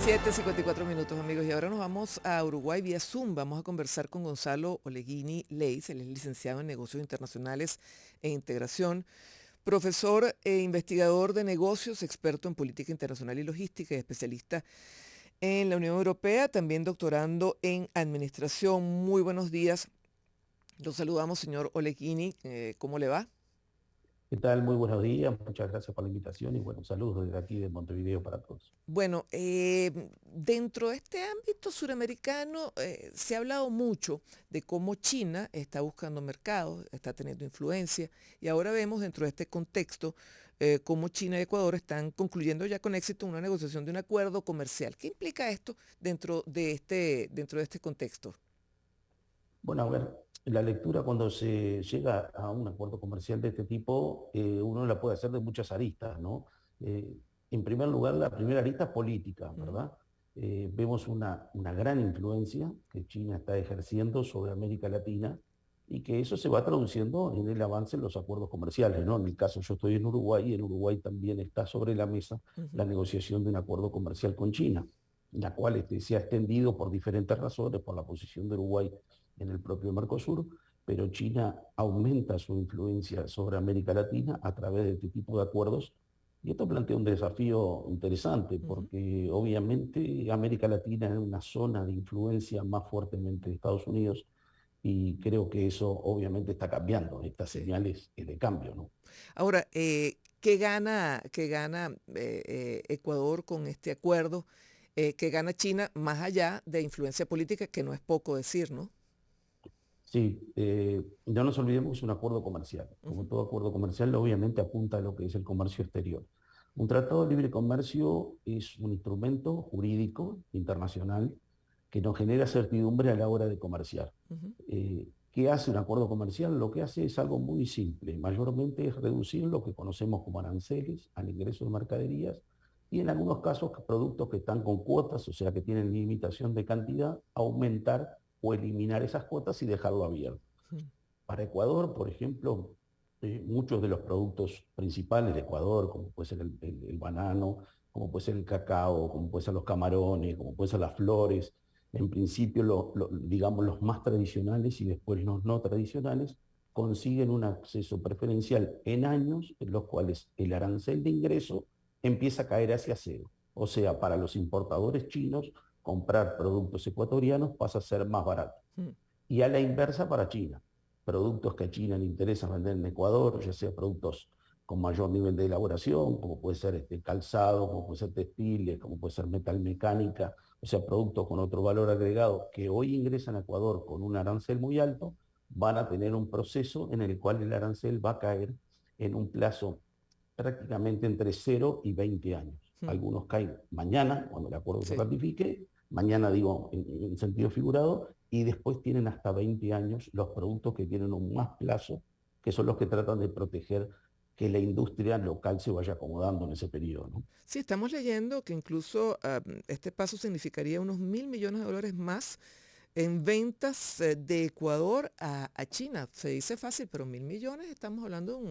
7:54 amigos, y ahora nos vamos a Uruguay vía Zoom. Vamos a conversar con Gonzalo Oleguini Leis. Él es licenciado en Negocios Internacionales e Integración, profesor e investigador de negocios, experto en política internacional y logística y especialista en la Unión Europea, también doctorando en administración. Muy buenos días. Lo saludamos, señor Oleguini. ¿Cómo le va? ¿Qué tal? Muy buenos días, muchas gracias por la invitación y buenos saludos desde aquí de Montevideo para todos. Bueno, dentro de este ámbito suramericano se ha hablado mucho de cómo China está buscando mercados, está teniendo influencia, y ahora vemos dentro de este contexto cómo China y Ecuador están concluyendo ya con éxito una negociación de un acuerdo comercial. ¿Qué implica esto dentro de este contexto? Bueno, a ver, la lectura cuando se llega a un acuerdo comercial de este tipo, uno la puede hacer de muchas aristas, ¿no? Eh, en primer lugar, la primera arista es política, Ujú, ¿verdad? Vemos una gran influencia que China está ejerciendo sobre América Latina y que eso se va traduciendo en el avance en los acuerdos comerciales, ¿no? En mi caso, yo estoy en Uruguay y en Uruguay también está sobre la mesa la ujú. negociación de un acuerdo comercial con China, la cual se ha extendido por diferentes razones, por la posición de Uruguay en el propio Mercosur, pero China aumenta su influencia sobre América Latina a través de este tipo de acuerdos. Y esto plantea un desafío interesante Ujú. porque obviamente América Latina es una zona de influencia más fuertemente de Estados Unidos y creo que eso obviamente está cambiando, estas Sí. señales de cambio, ¿no? Ahora, ¿qué gana Ecuador con este acuerdo? ¿Qué gana China más allá de influencia política, que no es poco decir, ¿no? Sí, no nos olvidemos que es un acuerdo comercial. Como Ujú, todo acuerdo comercial, obviamente apunta a lo que es el comercio exterior. Un tratado de libre comercio es un instrumento jurídico internacional que nos genera certidumbre a la hora de comerciar. ujú. ¿Qué hace un acuerdo comercial? Lo que hace es algo muy simple. Mayormente es reducir lo que conocemos como aranceles al ingreso de mercaderías y en algunos casos productos que están con cuotas, o sea que tienen limitación de cantidad, aumentar o eliminar esas cuotas y dejarlo abierto. Mm. Para Ecuador, por ejemplo, muchos de los productos principales de Ecuador, como puede ser el banano, como puede ser el cacao, como puede ser los camarones, como pueden ser las flores, en principio, digamos, los más tradicionales y después los no tradicionales, consiguen un acceso preferencial en años en los cuales el arancel de ingreso empieza a caer hacia cero. O sea, para los importadores chinos, comprar productos ecuatorianos pasa a ser más barato. Mm. Y a la inversa para China. Productos que a China le interesa vender en Ecuador, ya sea productos con mayor nivel de elaboración, como puede ser calzado, como puede ser textiles, como puede ser metalmecánica, o sea, productos con otro valor agregado que hoy ingresan a Ecuador con un arancel muy alto, van a tener un proceso en el cual el arancel va a caer en un plazo prácticamente entre 0 y 20 años. Mm. Algunos caen mañana, cuando el acuerdo se Sí. ratifique, mañana digo en sentido figurado, y después tienen hasta 20 años los productos que tienen un más plazo, que son los que tratan de proteger que la industria local se vaya acomodando en ese periodo, ¿no? Sí, estamos leyendo que incluso este paso significaría unos 1.000 millones de dólares más en ventas de Ecuador a China. Se dice fácil, pero 1.000 millones, estamos hablando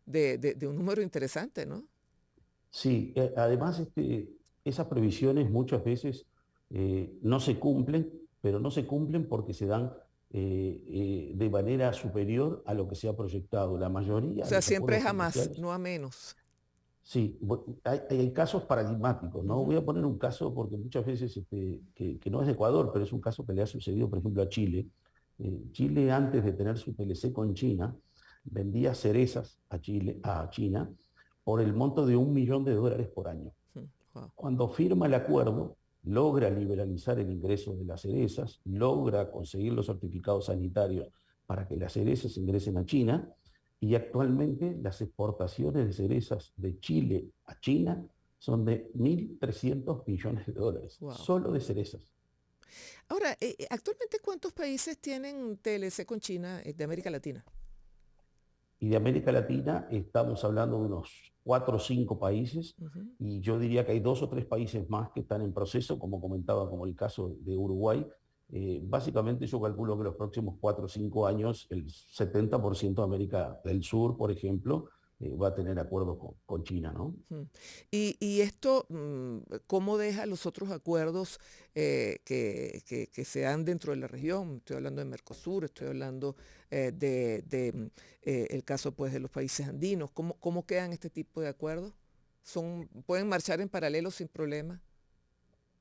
de un número interesante, ¿no? Sí, además esas previsiones muchas veces no se cumplen, pero no se cumplen porque se dan de manera superior a lo que se ha proyectado. La O mayoría de sea, los siempre acuerdos es a más, comerciales. no a menos. Sí, hay casos paradigmáticos, ¿no? Ujú. Voy a poner un caso porque muchas veces que no es de Ecuador, pero es un caso que le ha sucedido, por ejemplo, a Chile. Chile, antes de tener su TLC con China, vendía cerezas a China por el monto de $1 millón por año. Mm. Wow. Cuando firma el acuerdo, logra liberalizar el ingreso de las cerezas, logra conseguir los certificados sanitarios para que las cerezas ingresen a China y actualmente las exportaciones de cerezas de Chile a China son de $1.300 millones, Wow. solo de cerezas. Ahora, actualmente, ¿cuántos países tienen TLC con China de América Latina? Y de América Latina estamos hablando de unos 4 o 5 países Ujú. y yo diría que hay 2 o 3 países más que están en proceso, como comentaba, como el caso de Uruguay. Básicamente yo calculo que los próximos 4 o 5 años el 70% de América del Sur, por ejemplo, va a tener acuerdos con China, ¿no? Ujú. Y esto, ¿cómo deja los otros acuerdos que se dan dentro de la región? Estoy hablando de Mercosur, estoy hablando el caso pues, de los países andinos. ¿Cómo quedan este tipo de acuerdos? ¿Pueden marchar en paralelo sin problema?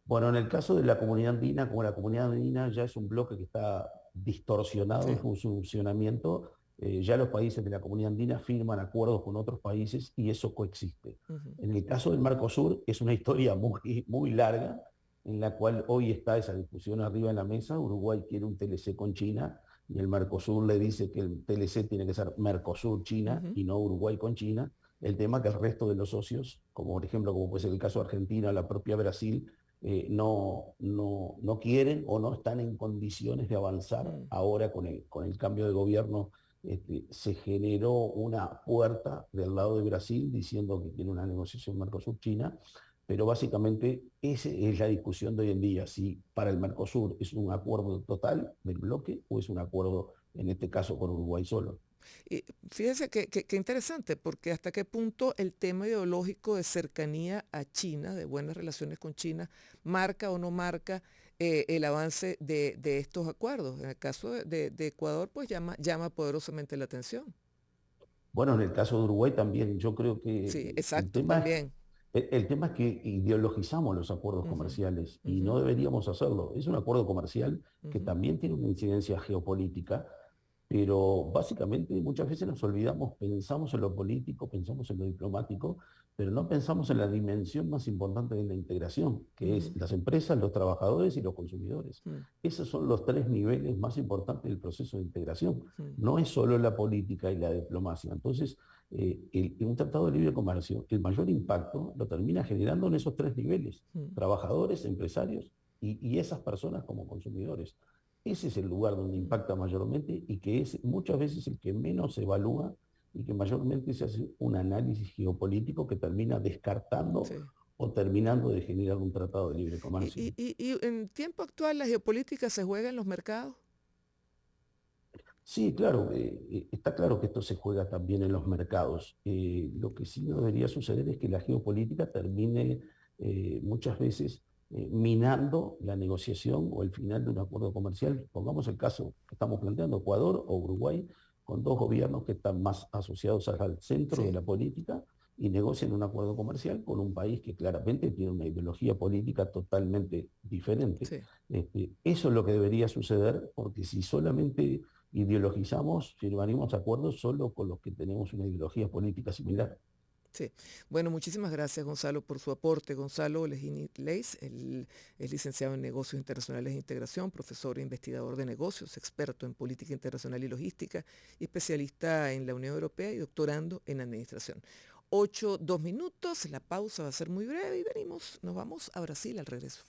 Bueno, en el caso de la comunidad andina, como la comunidad andina ya es un bloque que está distorsionado en Sí. su funcionamiento, ya los países de la comunidad andina firman acuerdos con otros países y eso coexiste. Ujú, En el caso del Mercosur es una historia muy larga en la cual hoy está esa discusión arriba en la mesa. Uruguay quiere un TLC con China y el Mercosur le dice que el TLC tiene que ser Mercosur-China ujú, y no Uruguay con China. El tema que el resto de los socios, como por ejemplo, como puede ser el caso de Argentina, la propia Brasil, no quieren o no están en condiciones de avanzar. mm, Ahora con el cambio de gobierno se generó una puerta del lado de Brasil diciendo que tiene una negociación Mercosur-China, pero básicamente esa es la discusión de hoy en día, si para el Mercosur es un acuerdo total del bloque o es un acuerdo, en este caso, con Uruguay solo. Y fíjese que interesante, porque hasta qué punto el tema ideológico de cercanía a China, de buenas relaciones con China, marca o no marca el avance de estos acuerdos. En el caso de Ecuador, pues llama poderosamente la atención. Bueno, en el caso de Uruguay también, yo creo que Sí, el exacto, tema es también. el tema es que ideologizamos los acuerdos Ujú, comerciales y ujú, no deberíamos hacerlo. Es un acuerdo comercial que ujú, también tiene una incidencia geopolítica, pero básicamente muchas veces nos olvidamos, pensamos en lo político, pensamos en lo diplomático, pero no pensamos en la dimensión más importante de la integración, que es ujú, las empresas, los trabajadores y los consumidores. ujú, Esos son los tres niveles más importantes del proceso de integración. ujú, No es solo la política y la diplomacia. Entonces, un tratado de libre comercio, el mayor impacto lo termina generando en esos tres niveles, ujú. trabajadores, empresarios y esas personas como consumidores. Ese es el lugar donde Mm, impacta mayormente y que es muchas veces el que menos se evalúa y que mayormente se hace un análisis geopolítico que termina descartando sí. o terminando de generar un tratado de libre Y, comercio. y, y, y en tiempo actual la geopolítica se juega en los mercados. Sí, claro, está claro que esto se juega también en los mercados. Lo que sí no debería suceder es que la geopolítica termine muchas veces minando la negociación o el final de un acuerdo comercial. Pongamos el caso que estamos planteando, Ecuador o Uruguay, con dos gobiernos que están más asociados al centro de Sí, la política y negocian un acuerdo comercial con un país que claramente tiene una ideología política totalmente diferente. sí. Eso es lo que debería suceder, porque si solamente ideologizamos, firmaremos acuerdos solo con los que tenemos una ideología política similar. Sí. Bueno, muchísimas gracias, Gonzalo, por su aporte. Gonzalo Legini Leis, él es licenciado en Negocios Internacionales e Integración, profesor e investigador de negocios, experto en política internacional y logística, y especialista en la Unión Europea y doctorando en administración. 8, 2 minutos, la pausa va a ser muy breve y nos vamos a Brasil al regreso.